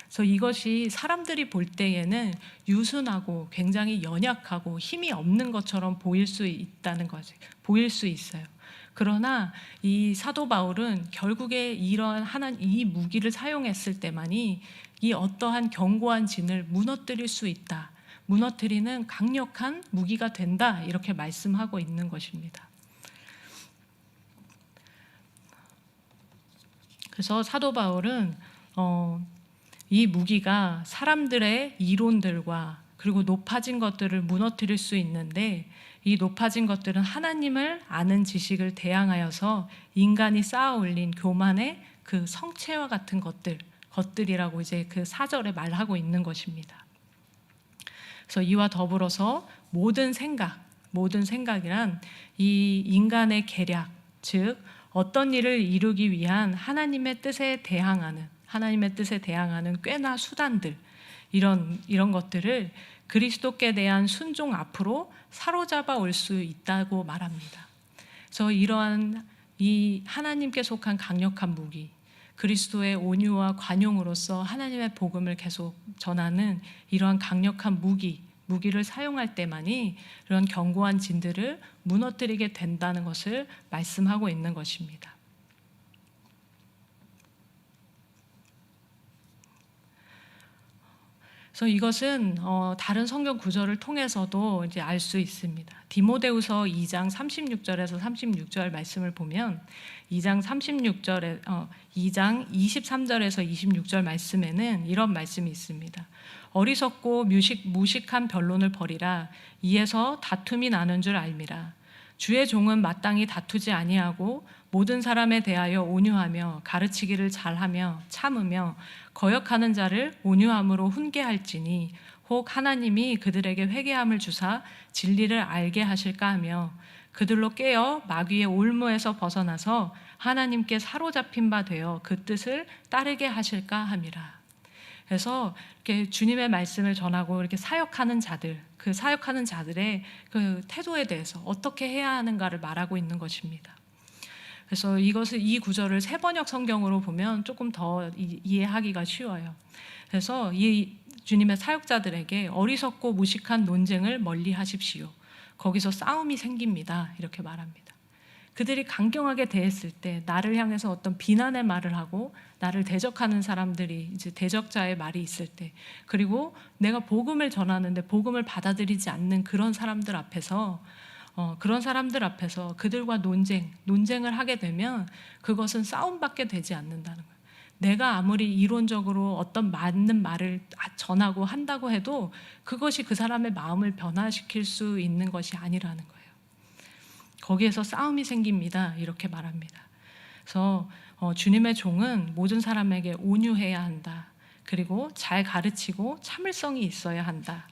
그래서 이것이 사람들이 볼 때에는 유순하고 굉장히 연약하고 힘이 없는 것처럼 보일 수 있다는 거지, 보일 수 있어요. 그러나 이 사도 바울은 결국에 이러한 이 무기를 사용했을 때만이 이 어떠한 견고한 진을 무너뜨릴 수 있다, 무너뜨리는 강력한 무기가 된다, 이렇게 말씀하고 있는 것입니다. 그래서 사도 바울은 이 무기가 사람들의 이론들과 그리고 높아진 것들을 무너뜨릴 수 있는데, 이 높아진 것들은 하나님을 아는 지식을 대항하여서 인간이 쌓아 올린 교만의 그 성체와 같은 것들이라고 이제 그 4절에 말하고 있는 것입니다. 그래서 이와 더불어서 모든 생각이란 이 인간의 계략, 즉 어떤 일을 이루기 위한 하나님의 뜻에 대항하는 꽤나 수단들, 이런 것들을 그리스도께 대한 순종 앞으로 사로잡아 올 수 있다고 말합니다. 그래서 이러한 이 하나님께 속한 강력한 무기, 그리스도의 온유와 관용으로서 하나님의 복음을 계속 전하는 이러한 강력한 무기를 사용할 때만이 이런 견고한 진들을 무너뜨리게 된다는 것을 말씀하고 있는 것입니다. 그래서 이것은 다른 성경 구절을 통해서도 이제 알 수 있습니다. 디모데후서 2장 36절에서 36절 말씀을 보면 2장 23절에서 26절 말씀에는 이런 말씀이 있습니다. 어리석고 무식한 변론을 벌이라. 이에서 다툼이 나는 줄 알미라. 주의 종은 마땅히 다투지 아니하고 모든 사람에 대하여 온유하며 가르치기를 잘하며 참으며 거역하는 자를 온유함으로 훈계할지니 혹 하나님이 그들에게 회개함을 주사 진리를 알게 하실까 하며 그들로 깨어 마귀의 올무에서 벗어나서 하나님께 사로잡힌 바 되어 그 뜻을 따르게 하실까 함이라. 그래서 이렇게 주님의 말씀을 전하고 이렇게 사역하는 자들, 그 사역하는 자들의 그 태도에 대해서 어떻게 해야 하는가를 말하고 있는 것입니다. 그래서 이 구절을 새번역 성경으로 보면 조금 더 이해하기가 쉬워요. 그래서 이 주님의 사역자들에게 어리석고 무식한 논쟁을 멀리 하십시오. 거기서 싸움이 생깁니다. 이렇게 말합니다. 그들이 강경하게 대했을 때 나를 향해서 어떤 비난의 말을 하고 나를 대적하는 사람들이 이제 대적자의 말이 있을 때, 그리고 내가 복음을 전하는데 복음을 받아들이지 않는 그런 사람들 앞에서 그들과 논쟁을 하게 되면 그것은 싸움밖에 되지 않는다는 거예요. 내가 아무리 이론적으로 어떤 맞는 말을 전하고 한다고 해도 그것이 그 사람의 마음을 변화시킬 수 있는 것이 아니라는 거예요. 거기에서 싸움이 생깁니다. 이렇게 말합니다. 그래서 주님의 종은 모든 사람에게 온유해야 한다. 그리고 잘 가르치고 참을성이 있어야 한다.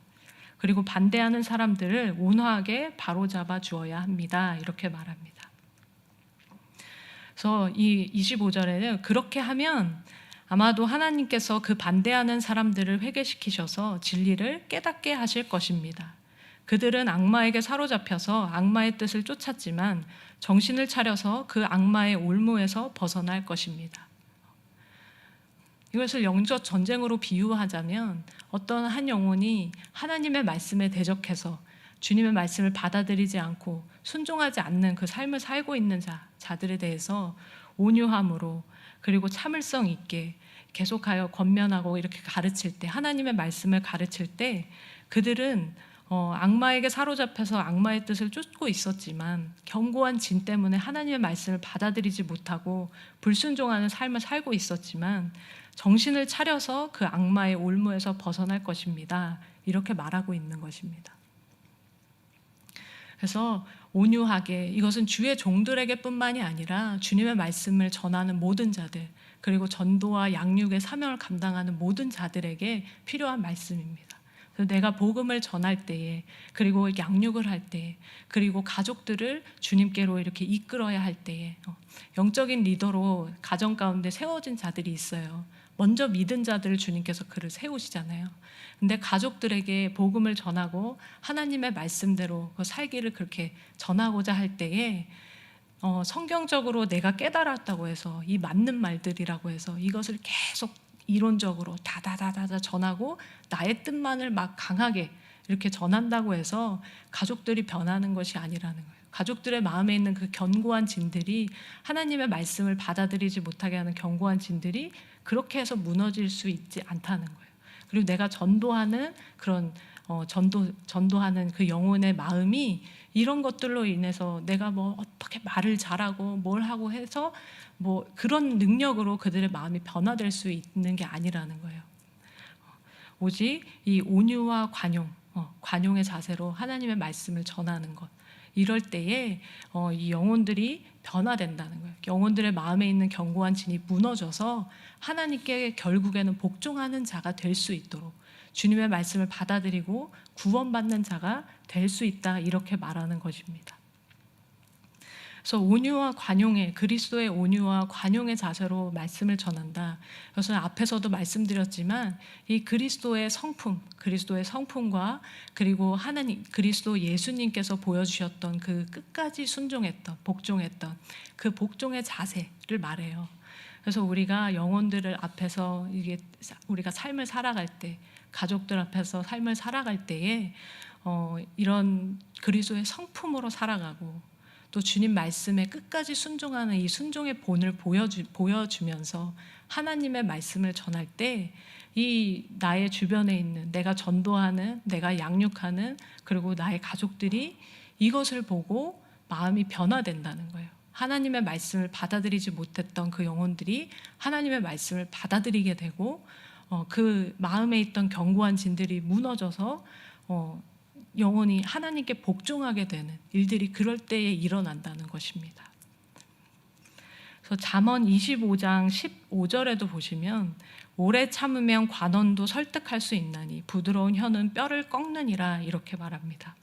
그리고 반대하는 사람들을 온화하게 바로잡아 주어야 합니다. 이렇게 말합니다. 그래서 이 25절에는 그렇게 하면 아마도 하나님께서 그 반대하는 사람들을 회개시키셔서 진리를 깨닫게 하실 것입니다. 그들은 악마에게 사로잡혀서 악마의 뜻을 쫓았지만 정신을 차려서 그 악마의 올무에서 벗어날 것입니다. 이것을 영적 전쟁으로 비유하자면 어떤 한 영혼이 하나님의 말씀에 대적해서 주님의 말씀을 받아들이지 않고 순종하지 않는 그 삶을 살고 있는 자들에 대해서 온유함으로 그리고 참을성 있게 계속하여 권면하고 이렇게 가르칠 때, 하나님의 말씀을 가르칠 때 그들은 악마에게 사로잡혀서 악마의 뜻을 쫓고 있었지만 견고한 진 때문에 하나님의 말씀을 받아들이지 못하고 불순종하는 삶을 살고 있었지만 정신을 차려서 그 악마의 올무에서 벗어날 것입니다. 이렇게 말하고 있는 것입니다. 그래서 온유하게, 이것은 주의 종들에게 뿐만이 아니라 주님의 말씀을 전하는 모든 자들, 그리고 전도와 양육의 사명을 감당하는 모든 자들에게 필요한 말씀입니다. 그래서 내가 복음을 전할 때에, 그리고 양육을 할 때에, 그리고 가족들을 주님께로 이렇게 이끌어야 할 때에 영적인 리더로 가정 가운데 세워진 자들이 있어요. 먼저 믿은 자들을 주님께서 그를 세우시잖아요. 근데 가족들에게 복음을 전하고 하나님의 말씀대로 그 살기를 그렇게 전하고자 할 때에 성경적으로 내가 깨달았다고 해서 이 맞는 말들이라고 해서 이것을 계속 이론적으로 다다다다다 전하고 나의 뜻만을 막 강하게 이렇게 전한다고 해서 가족들이 변하는 것이 아니라는 거예요. 가족들의 마음에 있는 그 견고한 진들이, 하나님의 말씀을 받아들이지 못하게 하는 견고한 진들이 그렇게 해서 무너질 수 있지 않다는 거예요. 그리고 내가 전도하는 그런 전도하는 그 영혼의 마음이 이런 것들로 인해서 내가 뭐 어떻게 말을 잘하고 뭘 하고 해서 뭐 그런 능력으로 그들의 마음이 변화될 수 있는 게 아니라는 거예요. 오직 이 온유와 관용의 자세로 하나님의 말씀을 전하는 것, 이럴 때에 이 영혼들이 변화된다는 거예요. 영혼들의 마음에 있는 견고한 진이 무너져서 하나님께 결국에는 복종하는 자가 될 수 있도록, 주님의 말씀을 받아들이고 구원받는 자가 될 수 있다, 이렇게 말하는 것입니다. 그래서 온유와 관용의, 그리스도의 온유와 관용의 자세로 말씀을 전한다. 그래서 앞에서도 말씀드렸지만 이 그리스도의 성품과 그리고 하나님, 그리스도 예수님께서 보여주셨던 그 끝까지 순종했던, 복종했던 그 복종의 자세를 말해요. 그래서 우리가 영혼들을 앞에서 우리가 삶을 살아갈 때, 가족들 앞에서 삶을 살아갈 때에 이런 그리스도의 성품으로 살아가고, 또 주님 말씀에 끝까지 순종하는 이 순종의 본을 보여주면서 하나님의 말씀을 전할 때 이 나의 주변에 있는 내가 전도하는, 내가 양육하는, 그리고 나의 가족들이 이것을 보고 마음이 변화된다는 거예요. 하나님의 말씀을 받아들이지 못했던 그 영혼들이 하나님의 말씀을 받아들이게 되고 그 마음에 있던 견고한 진들이 무너져서 영혼이 하나님께 복종하게 되는 일들이 그럴 때에 일어난다는 것입니다. 그래서 잠언 25장 15절에도 보시면 오래 참으면 관원도 설득할 수 있나니 부드러운 혀는 뼈를 꺾느니라 이렇게 말합니다.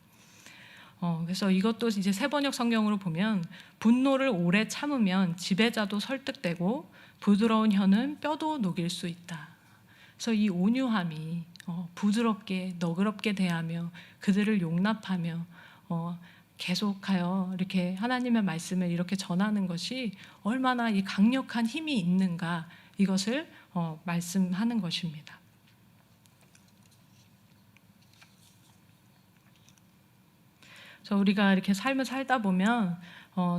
그래서 이것도 이제 세번역 성경으로 보면 분노를 오래 참으면 지배자도 설득되고 부드러운 혀는 뼈도 녹일 수 있다. 그래서 이 온유함이 부드럽게 너그럽게 대하며 그들을 용납하며 계속하여 이렇게 하나님의 말씀을 이렇게 전하는 것이 얼마나 이 강력한 힘이 있는가 이것을 말씀하는 것입니다. 그래서 우리가 이렇게 삶을 살다 보면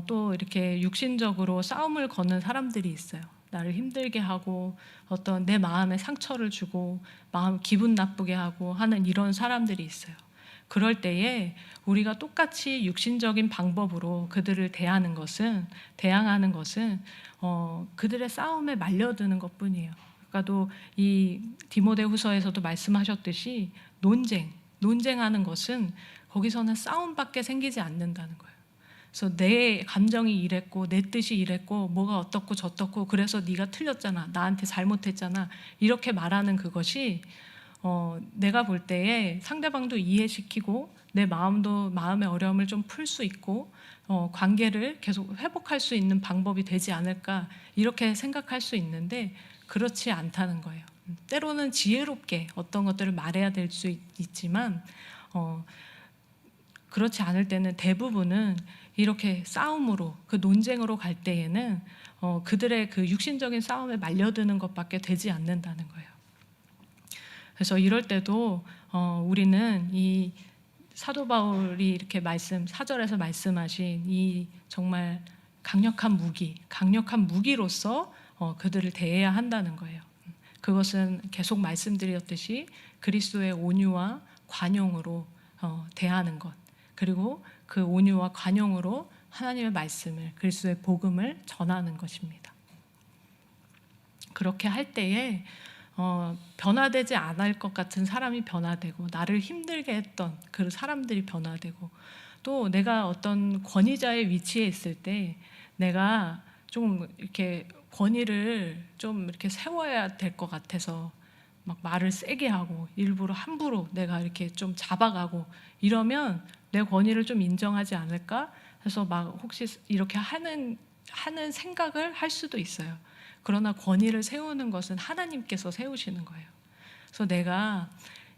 또 이렇게 육신적으로 싸움을 거는 사람들이 있어요. 나를 힘들게 하고 어떤 내 마음에 상처를 주고 마음 기분 나쁘게 하고 하는 이런 사람들이 있어요. 그럴 때에 우리가 똑같이 육신적인 방법으로 그들을 대하는 것은 그들의 싸움에 말려드는 것뿐이에요. 아까도 이 디모데후서에서도 말씀하셨듯이 논쟁하는 것은 거기서는 싸움밖에 생기지 않는다는 거예요. 그래서 내 감정이 이랬고 내 뜻이 이랬고 뭐가 어떻고 저떻고 그래서 네가 틀렸잖아, 나한테 잘못했잖아 이렇게 말하는 그것이 내가 볼 때에 상대방도 이해시키고 내 마음의 어려움을 좀 풀 수 있고 관계를 계속 회복할 수 있는 방법이 되지 않을까 이렇게 생각할 수 있는데 그렇지 않다는 거예요. 때로는 지혜롭게 어떤 것들을 말해야 될 수 있지만 그렇지 않을 때는 대부분은 이렇게 싸움으로 그 논쟁으로 갈 때에는 그들의 그 육신적인 싸움에 말려드는 것밖에 되지 않는다는 거예요. 그래서 이럴 때도 우리는 이 사도 바울이 이렇게 4절에서 말씀하신 이 정말 강력한 무기로서 그들을 대해야 한다는 거예요. 그것은 계속 말씀드렸듯이 그리스도의 온유와 관용으로 대하는 것, 그리고 그 온유와 관용으로 하나님의 말씀을, 그리스도의 복음을 전하는 것입니다. 그렇게 할 때에 변화되지 않을 것 같은 사람이 변화되고 나를 힘들게 했던 그 사람들이 변화되고 또 내가 어떤 권위자의 위치에 있을 때 내가 좀 이렇게 권위를 좀 이렇게 세워야 될 것 같아서 막 말을 세게 하고 일부러 함부로 내가 이렇게 좀 잡아가고 이러면 내 권위를 좀 인정하지 않을까 해서 막 혹시 이렇게 하는 생각을 할 수도 있어요. 그러나 권위를 세우는 것은 하나님께서 세우시는 거예요. 그래서 내가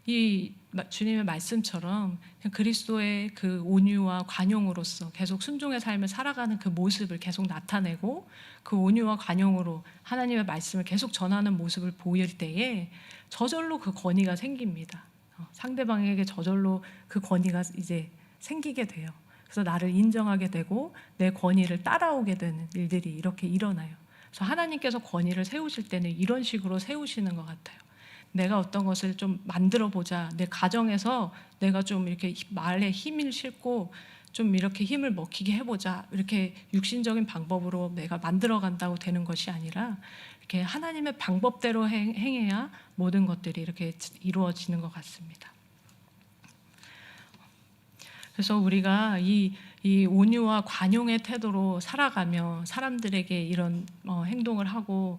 이 주님의 말씀처럼 그리스도의 그 온유와 관용으로서 계속 순종의 삶을 살아가는 그 모습을 계속 나타내고 그 온유와 관용으로 하나님의 말씀을 계속 전하는 모습을 보일 때에 저절로 그 권위가 생깁니다. 상대방에게 저절로 그 권위가 이제 생기게 돼요. 그래서 나를 인정하게 되고 내 권위를 따라오게 되는 일들이 이렇게 일어나요. 그래서 하나님께서 권위를 세우실 때는 이런 식으로 세우시는 것 같아요. 내가 어떤 것을 좀 만들어 보자. 내 가정에서 내가 좀 이렇게 말에 힘을 싣고 좀 이렇게 힘을 먹히게 해보자. 이렇게 육신적인 방법으로 내가 만들어 간다고 되는 것이 아니라 이렇게 하나님의 방법대로 행해야 모든 것들이 이렇게 이루어지는 것 같습니다. 그래서 우리가 이 온유와 관용의 태도로 살아가며 사람들에게 이런 행동을 하고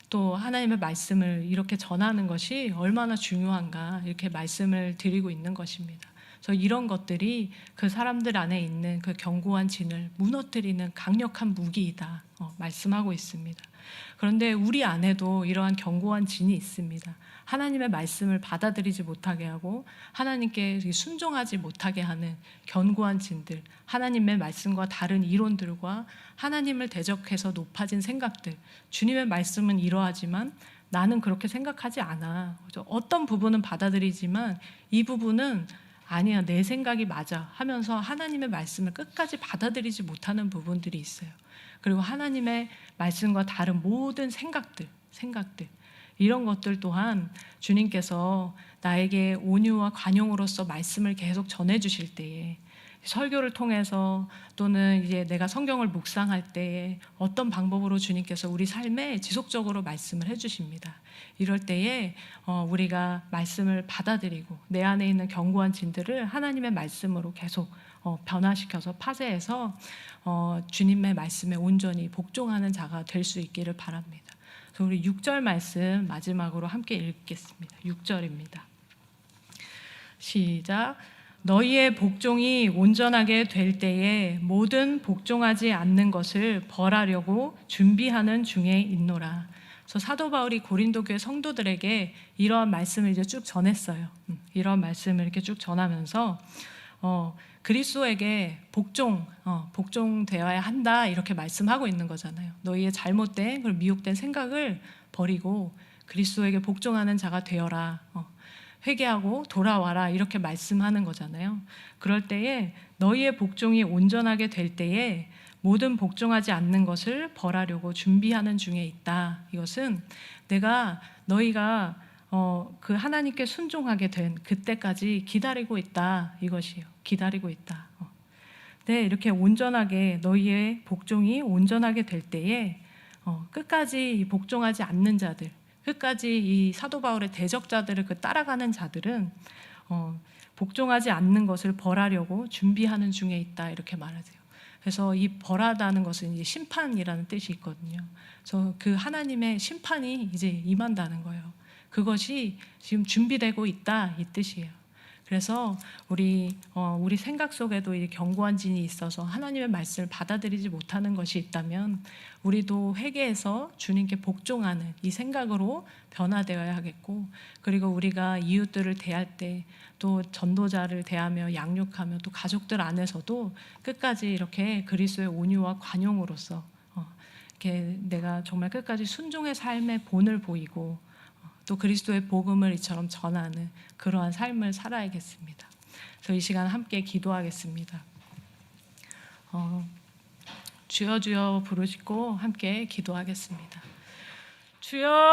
또 하나님의 말씀을 이렇게 전하는 것이 얼마나 중요한가 이렇게 말씀을 드리고 있는 것입니다. 그래서 이런 것들이 그 사람들 안에 있는 그 견고한 진을 무너뜨리는 강력한 무기이다 말씀하고 있습니다. 그런데 우리 안에도 이러한 견고한 진이 있습니다. 하나님의 말씀을 받아들이지 못하게 하고 하나님께 순종하지 못하게 하는 견고한 진들, 하나님의 말씀과 다른 이론들과 하나님을 대적해서 높아진 생각들, 주님의 말씀은 이러하지만 나는 그렇게 생각하지 않아. 어떤 부분은 받아들이지만 이 부분은 아니야, 내 생각이 맞아 하면서 하나님의 말씀을 끝까지 받아들이지 못하는 부분들이 있어요. 그리고 하나님의 말씀과 다른 모든 생각들 이런 것들 또한 주님께서 나에게 온유와 관용으로서 말씀을 계속 전해 주실 때에, 설교를 통해서 또는 이제 내가 성경을 묵상할 때에 어떤 방법으로 주님께서 우리 삶에 지속적으로 말씀을 해주십니다. 이럴 때에 우리가 말씀을 받아들이고 내 안에 있는 견고한 진들을 하나님의 말씀으로 계속 변화시켜서 파쇄해서 주님의 말씀에 온전히 복종하는 자가 될 수 있기를 바랍니다. 그래서 우리 6절 말씀 마지막으로 함께 읽겠습니다. 6절입니다. 시작. 너희의 복종이 온전하게 될 때에 모든 복종하지 않는 것을 벌하려고 준비하는 중에 있노라. 그래서 사도 바울이 고린도 교회 성도들에게 이러한 말씀을 이제 쭉 전했어요. 이런 말씀을 이렇게 쭉 전하면서 그리스도에게 복종되어야 한다 이렇게 말씀하고 있는 거잖아요. 너희의 잘못된 그리고 미혹된 생각을 버리고 그리스도에게 복종하는 자가 되어라. 회개하고 돌아와라 이렇게 말씀하는 거잖아요. 그럴 때에 너희의 복종이 온전하게 될 때에 모든 복종하지 않는 것을 벌하려고 준비하는 중에 있다. 이것은 너희가 그 하나님께 순종하게 된 그때까지 기다리고 있다. 이것이에요. 기다리고 있다. 네, 이렇게 온전하게 너희의 복종이 온전하게 될 때에 끝까지 복종하지 않는 자들, 끝까지 이 사도 바울의 대적자들을 따라가는 자들은 복종하지 않는 것을 벌하려고 준비하는 중에 있다 이렇게 말하세요. 그래서 이 벌하다는 것은 이제 심판이라는 뜻이 있거든요. 그래서 그 하나님의 심판이 이제 임한다는 거예요. 그것이 지금 준비되고 있다 이 뜻이에요. 그래서 우리 생각 속에도 이 견고한 진이 있어서 하나님의 말씀을 받아들이지 못하는 것이 있다면 우리도 회개해서 주님께 복종하는 이 생각으로 변화되어야 하겠고, 그리고 우리가 이웃들을 대할 때 또 전도자를 대하며 양육하며 또 가족들 안에서도 끝까지 이렇게 그리스도의 온유와 관용으로서 이렇게 내가 정말 끝까지 순종의 삶의 본을 보이고 또 그리스도의 복음을 이처럼 전하는 그러한 삶을 살아야겠습니다. 그래서 이 시간 함께 기도하겠습니다. 주여 주여 부르시고 함께 기도하겠습니다. 주여.